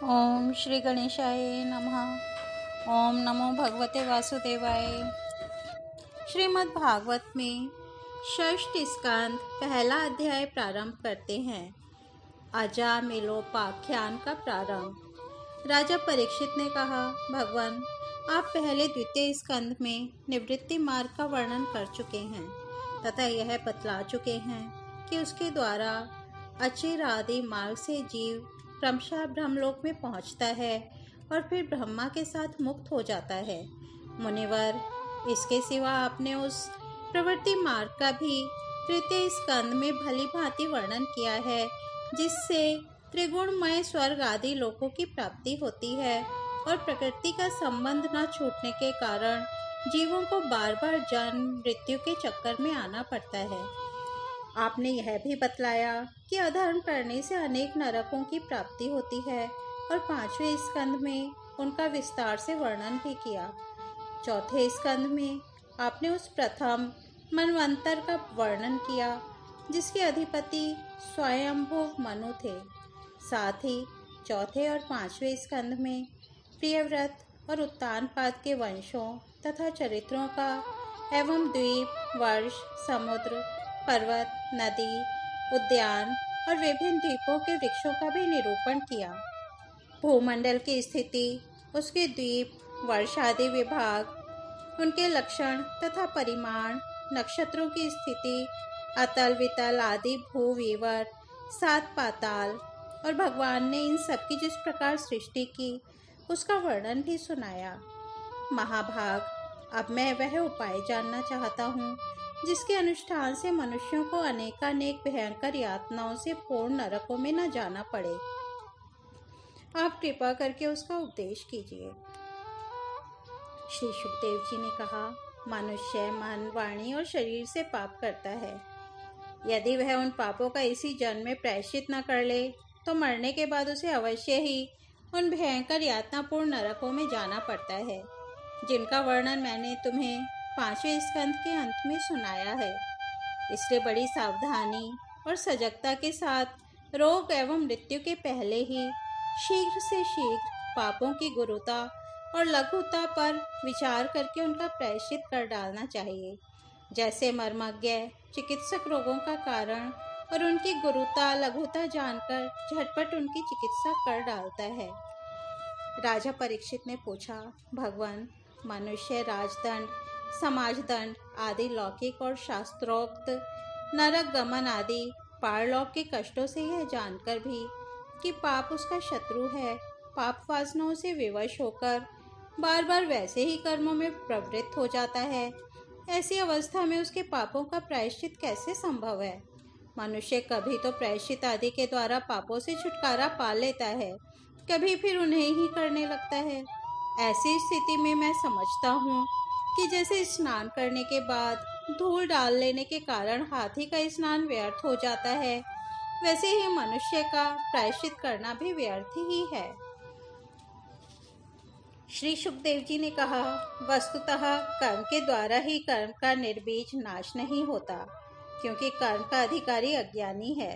ओम श्री गणेशाय नमः। ओम नमो भगवते वासुदेवाय। श्रीमद् भागवत में षष्ठ स्कंद पहला अध्याय प्रारंभ करते हैं। अजामिलोपाख्यान का प्रारंभ। राजा परीक्षित ने कहा, भगवान, आप पहले द्वितीय स्कंद में निवृत्ति मार्ग का वर्णन कर चुके हैं तथा यह बतला चुके हैं कि उसके द्वारा अचिर आदि मार्ग से जीव क्रमशः ब्रह्मलोक में पहुंचता है और फिर ब्रह्मा के साथ मुक्त हो जाता है। मुनिवर, इसके सिवा आपने उस प्रवृत्ति मार्ग का भी तृतीय स्कंद में भली भांति वर्णन किया है, जिससे त्रिगुणमय स्वर्ग आदि लोकों की प्राप्ति होती है और प्रकृति का संबंध न छूटने के कारण जीवों को बार बार जन्म मृत्यु के चक्कर में आना पड़ता है। आपने यह भी बतलाया कि अधर्म करने से अनेक नरकों की प्राप्ति होती है और पांचवें स्कंद में उनका विस्तार से वर्णन भी किया। चौथे स्कंद में आपने उस प्रथम मनवंतर का वर्णन किया जिसके अधिपति स्वयंभू मनु थे। साथ ही चौथे और पांचवें स्कंद में प्रियव्रत और उत्तानपाद के वंशों तथा चरित्रों का एवं द्वीप, वर्ष, समुद्र, पर्वत, नदी, उद्यान और विभिन्न द्वीपों के वृक्षों का भी निरूपण किया। भूमंडल की स्थिति, उसके द्वीप, वर्ष आदि विभाग, उनके लक्षण तथा परिमाण, नक्षत्रों की स्थिति, अतल वितल आदि भूविवर, सात पाताल और भगवान ने इन सब की जिस प्रकार सृष्टि की उसका वर्णन भी सुनाया। महाभाग, अब मैं वह उपाय जानना चाहता हूँ जिसके अनुष्ठान से मनुष्यों को अनेकानेक भयंकर यातनाओं से पूर्ण नरकों में न जाना पड़े। आप कृपा करके उसका उपदेश कीजिए। श्री सुखदेव जी ने कहा, मनुष्य मन, वाणी और शरीर से पाप करता है। यदि वह उन पापों का इसी जन्म में प्रायश्चित न कर ले तो मरने के बाद उसे अवश्य ही उन भयंकर यातनापूर्ण नरकों में जाना पड़ता है, जिनका वर्णन मैंने तुम्हें पांचवें स्कंद के अंत में सुनाया है। इसलिए बड़ी सावधानी और सजगता के साथ रोग एवं मृत्यु के पहले ही शीघ्र से शीघ्र पापों की गुरुता और लघुता पर विचार करके उनका प्रायश्चित कर डालना चाहिए। जैसे मर्मज्ञ चिकित्सक रोगों का कारण और उनकी गुरुता लघुता जानकर झटपट उनकी चिकित्सा कर डालता है। राजा परीक्षित ने पूछा, भगवान, मनुष्य राजदंड, समाजदंड आदि लौकिक और शास्त्रोक्त नरक गमन आदि पारलौकिक के कष्टों से यह जानकर भी कि पाप उसका शत्रु है, पाप वासनाओं से विवश होकर बार बार वैसे ही कर्मों में प्रवृत्त हो जाता है। ऐसी अवस्था में उसके पापों का प्रायश्चित कैसे संभव है? मनुष्य कभी तो प्रायश्चित आदि के द्वारा पापों से छुटकारा पा लेता है, कभी फिर उन्हें ही करने लगता है। ऐसी स्थिति में मैं समझता हूँ कि जैसे स्नान करने के बाद धूल डाल लेने के कारण हाथी का स्नान व्यर्थ हो जाता है, वैसे ही मनुष्य का प्रायश्चित करना भी व्यर्थ ही है। श्री सुखदेव जी ने कहा, वस्तुतः कर्म के द्वारा ही कर्म का निर्बीज नाश नहीं होता, क्योंकि कर्म का अधिकारी अज्ञानी है।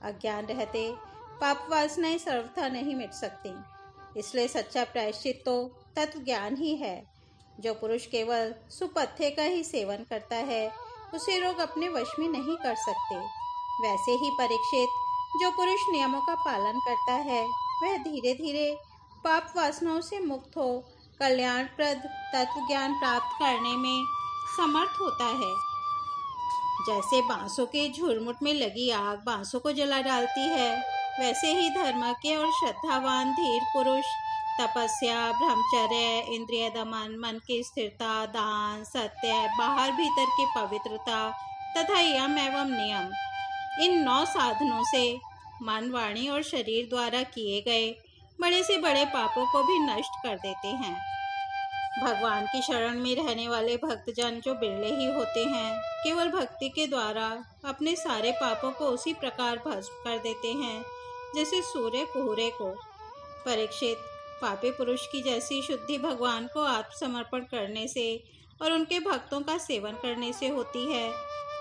अज्ञान रहते पाप वासनाएं सर्वथा नहीं मिट सकती। इसलिए सच्चा प्रायश्चित तो तत्व ज्ञान ही है। जो पुरुष केवल सुपथ्य का ही सेवन करता है, उसे रोग अपने वश में नहीं कर सकते। वैसे ही परीक्षित, जो पुरुष नियमों का पालन करता है, वह धीरे धीरे पाप वासनाओं से मुक्त हो कल्याणप्रद तत्व ज्ञान प्राप्त करने में समर्थ होता है। जैसे बांसों के झुरमुट में लगी आग बांसों को जला डालती है, वैसे ही धर्मज्ञ और श्रद्धावान धीर पुरुष तपस्या, ब्रह्मचर्य, इंद्रिय दमन, मन की स्थिरता, दान, सत्य, बाहर भीतर की पवित्रता तथा यम एवं नियम, इन 9 साधनों से मन, वाणी और शरीर द्वारा किए गए बड़े से बड़े पापों को भी नष्ट कर देते हैं। भगवान की शरण में रहने वाले भक्तजन जो बिरले ही होते हैं, केवल भक्ति के द्वारा अपने सारे पापों को उसी प्रकार भस्म कर देते हैं जैसे सूर्य कोहरे को। परीक्षित, पापी पुरुष की जैसी शुद्धि भगवान को आत्मसमर्पण करने से और उनके भक्तों का सेवन करने से होती है,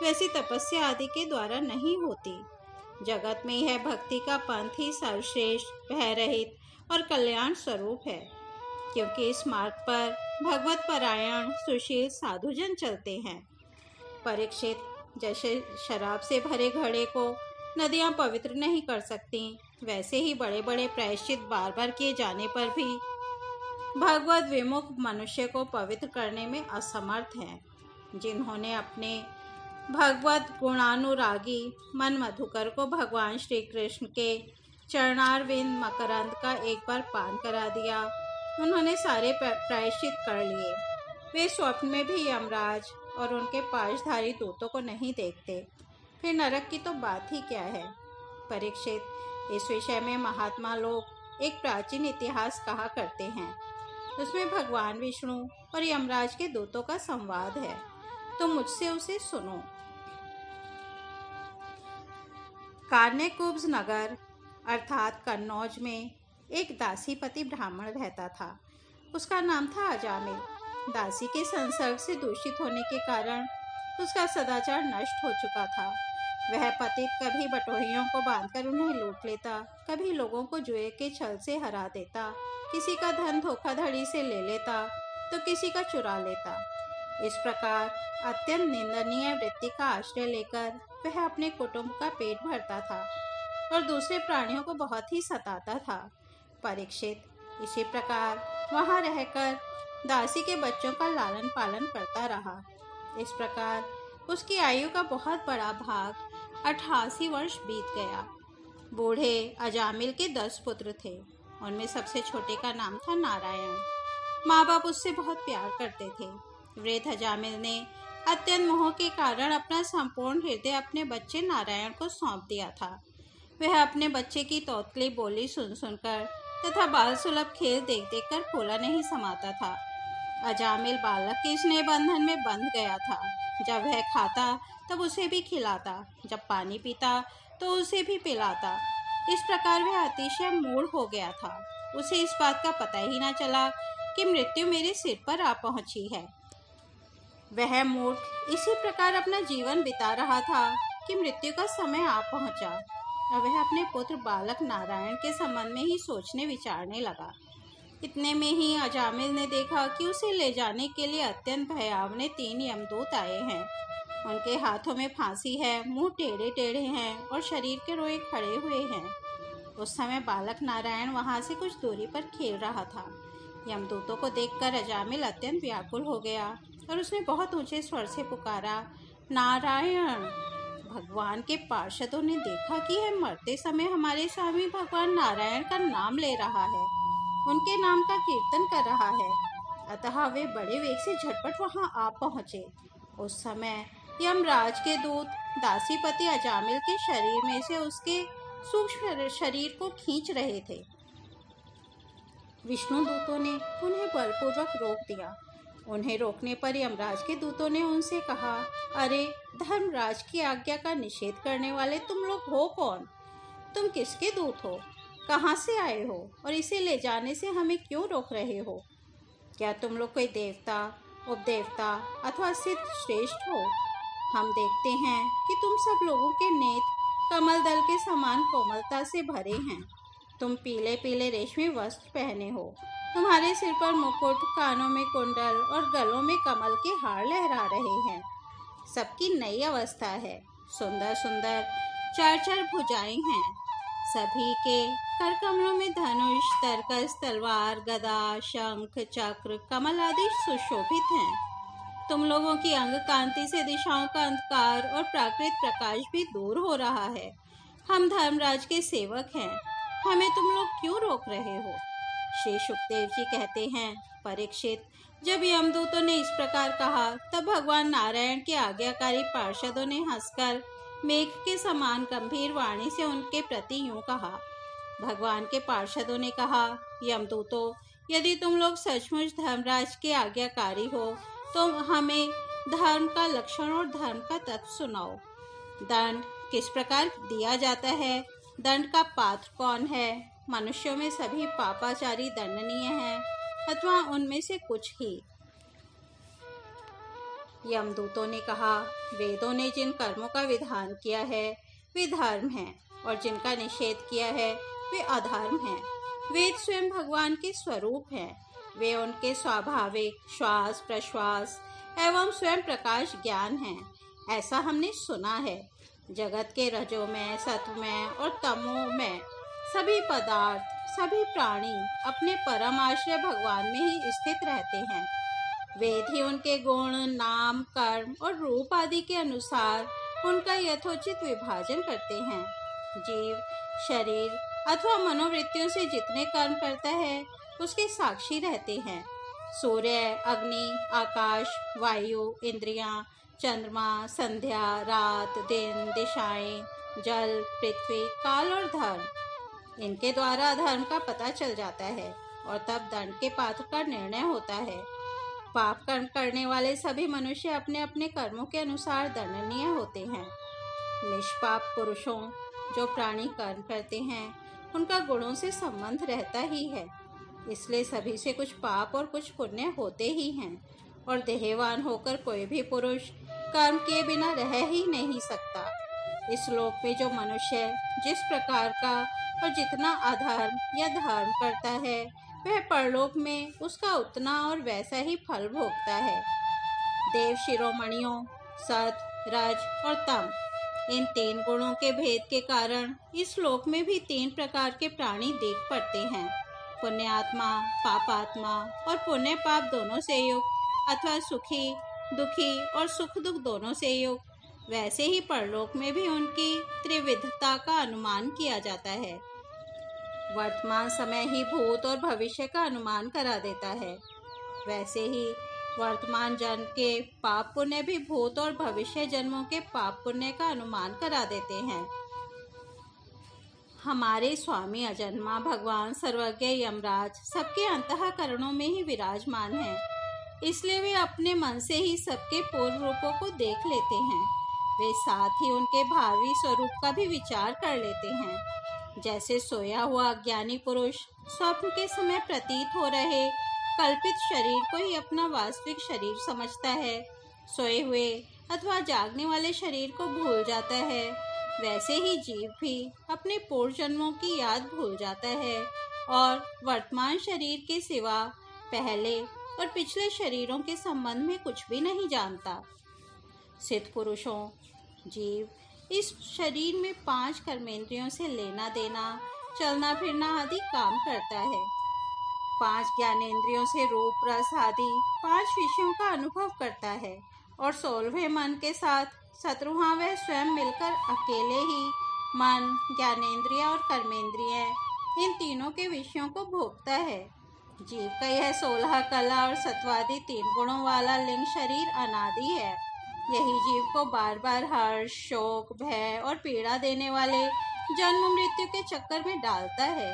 वैसी तपस्या आदि के द्वारा नहीं होती। जगत में यह भक्ति का पंथ ही सर्वश्रेष्ठ, भय रहित और कल्याण स्वरूप है, क्योंकि इस मार्ग पर भगवत परायण सुशील साधुजन चलते हैं। परीक्षित, जैसे शराब से भरे घड़े को नदियां पवित्र नहीं कर सकती, वैसे ही बड़े बड़े प्रायश्चित बार बार किए जाने पर भी भगवत विमुख मनुष्य को पवित्र करने में असमर्थ हैं। जिन्होंने अपने भगवत गुणानुरागी मन मधुकर को भगवान श्री कृष्ण के चरणारविंद मकरंद का एक बार पान करा दिया, उन्होंने सारे प्रायश्चित कर लिए। वे स्वप्न में भी यमराज और उनके पाशधारी दूतों को नहीं देखते, फिर नरक की तो बात ही क्या है। परीक्षित, इस विषय में महात्मा लोग एक प्राचीन इतिहास कहा करते हैं। उसमें भगवान विष्णु और यमराज के दूतों का संवाद है, तो मुझसे उसे सुनो। कार्नेकुब्ज नगर अर्थात कन्नौज में एक दासीपति ब्राह्मण रहता था। उसका नाम था अजामिल। दासी के संसर्ग से दूषित होने के कारण उसका सदाचार नष्ट हो चुका था। वह पतित कभी बटोहियों को बांधकर उन्हें लूट लेता, कभी लोगों को जुए के छल से हरा देता, किसी का धन धोखाधड़ी से ले लेता तो किसी का चुरा लेता। इस प्रकार अत्यंत निंदनीय वृत्ति का आश्रय लेकर वह अपने कुटुंब का पेट भरता था और दूसरे प्राणियों को बहुत ही सताता था। परीक्षित, इसी प्रकार वहां रहकर दासी के बच्चों का लालन पालन करता रहा। इस प्रकार उसकी आयु का बहुत बड़ा भाग 88 वर्ष बीत गया। बूढ़े अजामिल के 10 पुत्र थे। उनमें सबसे छोटे का नाम था नारायण। माँ बाप उससे बहुत प्यार करते थे। वृद्ध अजामिल ने अत्यंत मोह के कारण अपना संपूर्ण हृदय अपने बच्चे नारायण को सौंप दिया था। वह अपने बच्चे की तौतली बोली सुन सुनकर तथा बाल सुलभ खेल देख देख कर फूला नहीं समाता था। अजामिल बालक के स्नेह बंधन में बंध गया था। जब वह खाता तब उसे भी खिलाता, जब पानी पीता तो उसे भी पिलाता। इस प्रकार वह अतिशय मूढ़ हो गया था। उसे इस बात का पता ही न चला कि मृत्यु मेरे सिर पर आ पहुंची है। वह मूर्ख इसी प्रकार अपना जीवन बिता रहा था कि मृत्यु का समय आ पहुंचा और वह अपने पुत्र बालक नारायण के संबंध में ही सोचने विचारने लगा। इतने में ही अजामिल ने देखा कि उसे ले जाने के लिए अत्यंत भयावने 3 यमदूत आए हैं। उनके हाथों में फांसी है, मुंह टेढ़े टेढ़े हैं और शरीर के रोए खड़े हुए हैं। उस समय बालक नारायण वहां से कुछ दूरी पर खेल रहा था। यमदूतों को देखकर अजामिल अत्यंत व्याकुल हो गया और उसने बहुत ऊंचे स्वर से पुकारा, नारायण। भगवान के पार्षदों ने देखा कि यह मरते समय हमारे स्वामी भगवान नारायण का नाम ले रहा है, उनके नाम का कीर्तन कर रहा है, अतः वे बड़े वेग से झटपट वहां आ पहुंचे। उस समय यमराज के दूत दासीपति अजामिल के शरीर में से उसके सूक्ष्म शरीर को खींच रहे थे। विष्णु दूतों ने उन्हें बलपूर्वक रोक दिया। उन्हें रोकने पर यमराज के दूतों ने उनसे कहा, अरे धर्मराज की आज्ञा का निषेध करने वाले तुम लोग हो कौन? तुम किसके दूत हो? कहाँ से आए हो और इसे ले जाने से हमें क्यों रोक रहे हो? क्या तुम लोग कोई देवता, उपदेवता अथवा सिद्ध श्रेष्ठ हो? हम देखते हैं कि तुम सब लोगों के नेत्र कमल दल के समान कोमलता से भरे हैं। तुम पीले पीले रेशमी वस्त्र पहने हो। तुम्हारे सिर पर मुकुट, कानों में कुंडल और गलों में कमल के हार लहरा रहे हैं। सबकी नई अवस्था है। सुंदर सुंदर 4 भुजाएं हैं। सभी के कर कमलों में धनुष, तरकस, तलवार, गदा, शंख, चक्र, कमल आदि सुशोभित हैं। तुम लोगों की अंग कांति से दिशाओं का अंधकार और प्राकृत प्रकाश भी दूर हो रहा है। हम धर्मराज के सेवक हैं, हमें तुम लोग क्यों रोक रहे हो? श्री सुखदेव जी कहते हैं, परीक्षित, जब यमदूतों ने इस प्रकार कहा तब भगवान नारायण के आज्ञाकारी पार्षदों ने हंसकर मेघ के समान गंभीर वाणी से उनके प्रति यूं कहा। भगवान के पार्षदों ने कहा, यमदूतों, यदि तुम लोग सचमुच धर्मराज के आज्ञाकारी हो तो हमें धर्म का लक्षण और धर्म का तत्व सुनाओ। दंड किस प्रकार दिया जाता है? दंड का पात्र कौन है? मनुष्यों में सभी पापाचारी दंडनीय हैं अथवा उनमें से कुछ ही? यमदूतों ने कहा, वेदों ने जिन कर्मों का विधान किया है वे धर्म हैं और जिनका निषेध किया है वे अधर्म हैं। वेद स्वयं भगवान के स्वरूप हैं। वे उनके स्वाभाविक श्वास प्रश्वास एवं स्वयं प्रकाश ज्ञान हैं। ऐसा हमने सुना है। जगत के रजोमय, सत्वमय और तमोमय सभी पदार्थ, सभी प्राणी अपने परम आश्रय भगवान में ही स्थित रहते हैं। वेद ही उनके गुण, नाम, कर्म और रूप आदि के अनुसार उनका यथोचित विभाजन करते हैं। जीव शरीर अथवा मनोवृत्तियों से जितने कर्म करता है उसके साक्षी रहते हैं। सूर्य, अग्नि, आकाश, वायु, इंद्रियां, चंद्रमा, संध्या, रात, दिन, दिशाएं, जल, पृथ्वी, काल और धर्म, इनके द्वारा धर्म का पता चल जाता है और तब दंड के पात्र का निर्णय होता है। पाप कर्म करने वाले सभी मनुष्य अपने अपने कर्मों के अनुसार दंडनीय होते हैं। निष्पाप पुरुषों, जो प्राणी कर्म करते हैं, उनका गुणों से संबंध रहता ही है। इसलिए सभी से कुछ पाप और कुछ पुण्य होते ही हैं और देहवान होकर कोई भी पुरुष कर्म किए बिना रह ही नहीं सकता। इस लोक में जो मनुष्य जिस प्रकार का और जितना अधर्म या धर्म करता है, वह परलोक में उसका उतना और वैसा ही फल भोगता है। देव शिरोमणियों, सत, रज और तम, इन 3 गुणों के भेद के कारण इस लोक में भी 3 प्रकार के प्राणी देख पड़ते हैं। पुण्यात्मा, पापात्मा और पुण्य पाप दोनों से युक्त अथवा सुखी दुखी और सुख दुख दोनों से युक्त। वैसे ही परलोक में भी उनकी त्रिविधता का अनुमान किया जाता है। वर्तमान समय ही भूत और भविष्य का अनुमान करा देता है। वैसे ही वर्तमान जन्म के पाप पुण्य भी भूत और भविष्य जन्मों के पाप पुण्य का अनुमान करा देते हैं। हमारे स्वामी अजन्मा भगवान सर्वज्ञ यमराज सबके अंतःकरणों में ही विराजमान हैं। इसलिए वे अपने मन से ही सबके पूर्व रूपों को देख लेते हैं। वे साथ ही उनके भावी स्वरूप का भी विचार कर लेते हैं। जैसे सोया हुआ अज्ञानी पुरुष स्वप्न के समय प्रतीत हो रहे कल्पित शरीर को ही अपना वास्तविक शरीर समझता है, सोए हुए अथवा जागने वाले शरीर को भूल जाता है। वैसे ही जीव भी अपने पूर्व जन्मों की याद भूल जाता है और वर्तमान शरीर के सिवा पहले और पिछले शरीरों के संबंध में कुछ भी नहीं जानता। सिद्ध पुरुषों, जीव इस शरीर में 5 कर्मेंद्रियों से लेना देना, चलना फिरना आदि काम करता है। 5 ज्ञानेंद्रियों से रूप रस आदि 5 विषयों का अनुभव करता है और 16वें मन के साथ 17वां वह स्वयं मिलकर अकेले ही मन, ज्ञानेंद्रिय और कर्मेंद्रिय इन तीनों के विषयों को भोगता है। जीव का यह 16 कला और सत्वादि 3 गुणों वाला लिंग शरीर अनादि है। यही जीव को बार बार हर्ष, शोक, भय और पीड़ा देने वाले जन्म मृत्यु के चक्कर में डालता है।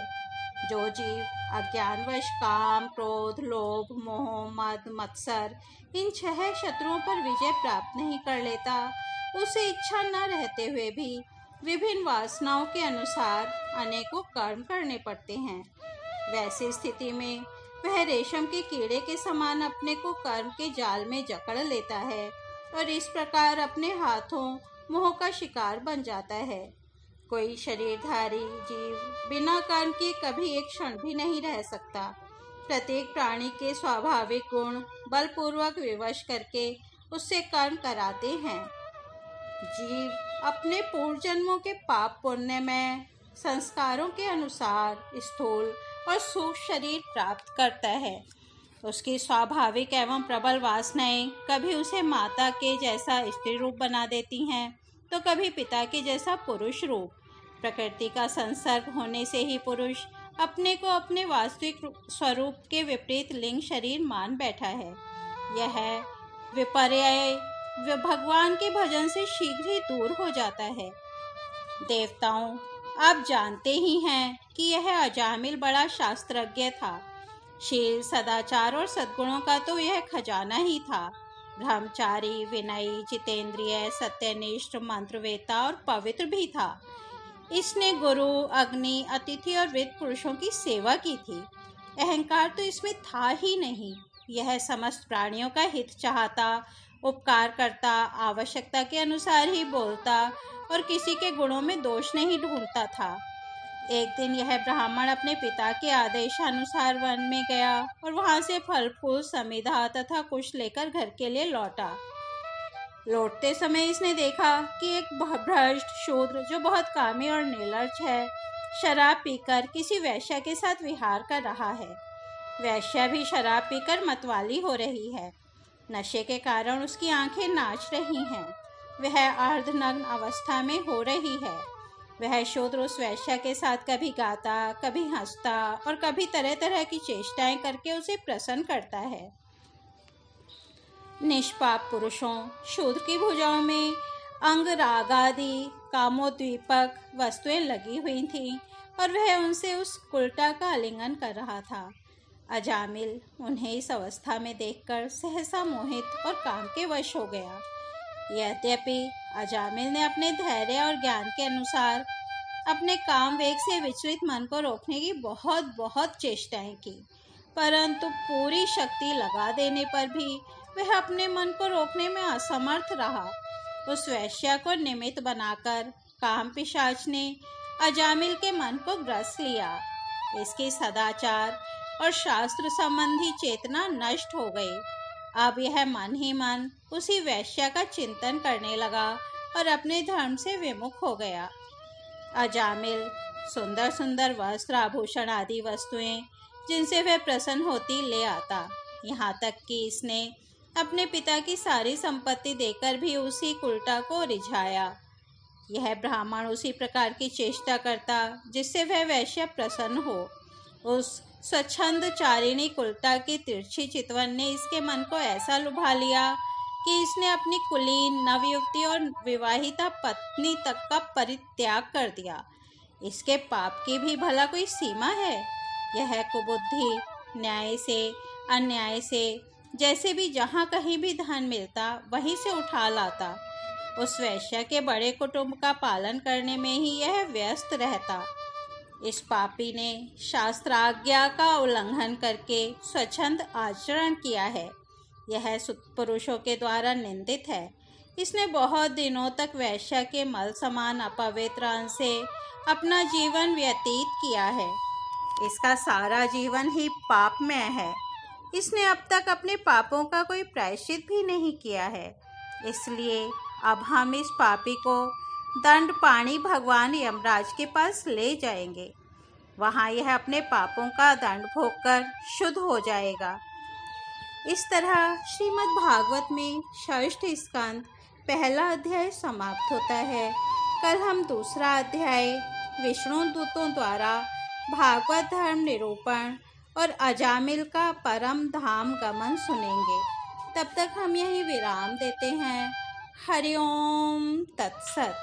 जो जीव अज्ञानवश काम, क्रोध, लोभ, मोह, मद, मत्सर इन 6 शत्रुओं पर विजय प्राप्त नहीं कर लेता, उसे इच्छा न रहते हुए भी विभिन्न वासनाओं के अनुसार अनेकों कर्म करने पड़ते हैं। वैसी स्थिति में वह रेशम के कीड़े के समान अपने को कर्म के जाल में जकड़ लेता है और इस प्रकार अपने हाथों मोह का शिकार बन जाता है। कोई शरीरधारी जीव बिना कर्म के कभी एक क्षण भी नहीं रह सकता। प्रत्येक प्राणी के स्वाभाविक गुण बलपूर्वक विवश करके उससे कर्म कराते हैं। जीव अपने पूर्व जन्मों के पाप पुण्य में संस्कारों के अनुसार स्थूल और सूक्ष्म शरीर प्राप्त करता है। उसकी स्वाभाविक एवं प्रबल वासनाएं कभी उसे माता के जैसा स्त्री रूप बना देती हैं, तो कभी पिता के जैसा पुरुष रूप। प्रकृति का संसर्ग होने से ही पुरुष अपने को अपने वास्तविक स्वरूप के विपरीत लिंग शरीर मान बैठा है। यह विपर्य भगवान के भजन से शीघ्र ही दूर हो जाता है। देवताओं, आप जानते ही हैं कि यह अजामिल बड़ा शास्त्रज्ञ था। शील, सदाचार और सद्गुणों का तो यह खजाना ही था। ब्रह्मचारी, विनयी, जितेंद्रिय, सत्यनिष्ठ, मंत्रवेता और पवित्र भी था। इसने गुरु, अग्नि, अतिथि और वेद पुरुषों की सेवा की थी। अहंकार तो इसमें था ही नहीं। यह समस्त प्राणियों का हित चाहता, उपकार करता, आवश्यकता के अनुसार ही बोलता और किसी के गुणों में दोष नहीं ढूंढता था। एक दिन यह ब्राह्मण अपने पिता के आदेशानुसार वन में गया और वहां से फल फूल समिधा तथा कुश लेकर घर के लिए लौटा। लौटते समय इसने देखा कि एक भ्रष्ट शूद्र जो बहुत कामी और निर्लज्ज है, शराब पीकर किसी वैश्या के साथ विहार कर रहा है। वैश्या भी शराब पीकर मतवाली हो रही है। नशे के कारण उसकी आंखें नाच रही हैं। वह अर्धनग्न अवस्था में हो रही है। वह शूद्र उस वैश्या के साथ कभी गाता, कभी हंसता और कभी तरह तरह की चेष्टाएं करके उसे प्रसन्न करता है। निष्पाप पुरुषों शूद्र की भुजाओं में अंगरागादि कामोद्दीपक वस्तुएं लगी हुई थीं और वह उनसे उस उल्टा का आलिंगन कर रहा था। अजामिल उन्हें इस अवस्था में देखकर सहसा मोहित और काम के वश हो गया। यद्यपि अजामिल ने अपने धैर्य और ज्ञान के अनुसार अपने काम वेग से विचलित मन को रोकने की बहुत चेष्टाएं की, परंतु पूरी शक्ति लगा देने पर भी वह अपने मन को रोकने में असमर्थ रहा। उस वैश्या को निमित्त बनाकर काम पिशाच ने अजामिल के मन को ग्रस लिया। इसकी सदाचार और शास्त्र संबंधी चेतना नष्ट हो गई। अब यह मन ही मन उसी वैश्या का चिंतन करने लगा और अपने धर्म से विमुख हो गया। अजामिल सुंदर सुंदर वस्त्र आभूषण आदि वस्तुएं जिनसे वह प्रसन्न होती ले आता। यहाँ तक कि इसने अपने पिता की सारी संपत्ति देकर भी उसी कुल्टा को रिझाया। यह ब्राह्मण उसी प्रकार की चेष्टा करता जिससे वह वैश्य प्रसन्न हो। उस स्वच्छंद चारिणी कुल्टा की तिरछी चितवन ने इसके मन को ऐसा लुभा लिया कि इसने अपनी कुलीन नवयुवती और विवाहिता पत्नी तक का परित्याग कर दिया। इसके पाप की भी भला कोई सीमा है? यह कुबुद्धि न्याय से अन्याय से जैसे भी जहाँ कहीं भी धन मिलता वहीं से उठा लाता। उस वैश्या के बड़े कुटुंब का पालन करने में ही यह व्यस्त रहता। इस पापी ने शास्त्राज्ञा का उल्लंघन करके स्वच्छंद आचरण किया है। यह पुरुषों के द्वारा निंदित है। इसने बहुत दिनों तक वैश्या के मल समान अपवित्र अंश से अपना जीवन व्यतीत किया है। इसका सारा जीवन ही पापमय है। इसने अब तक अपने पापों का कोई प्रायश्चित भी नहीं किया है। इसलिए अब हम इस पापी को दंड पाणी भगवान यमराज के पास ले जाएंगे। वहाँ यह अपने पापों का दंड भोगकर शुद्ध हो जाएगा। इस तरह श्रीमद् भागवत में षष्ठ स्कंद पहला अध्याय समाप्त होता है। कल हम दूसरा अध्याय विष्णु दूतों द्वारा भागवत धर्म निरूपण और अजामिल का परम धाम गमन सुनेंगे। तब तक हम यही विराम देते हैं। हरि ओम तत्सत।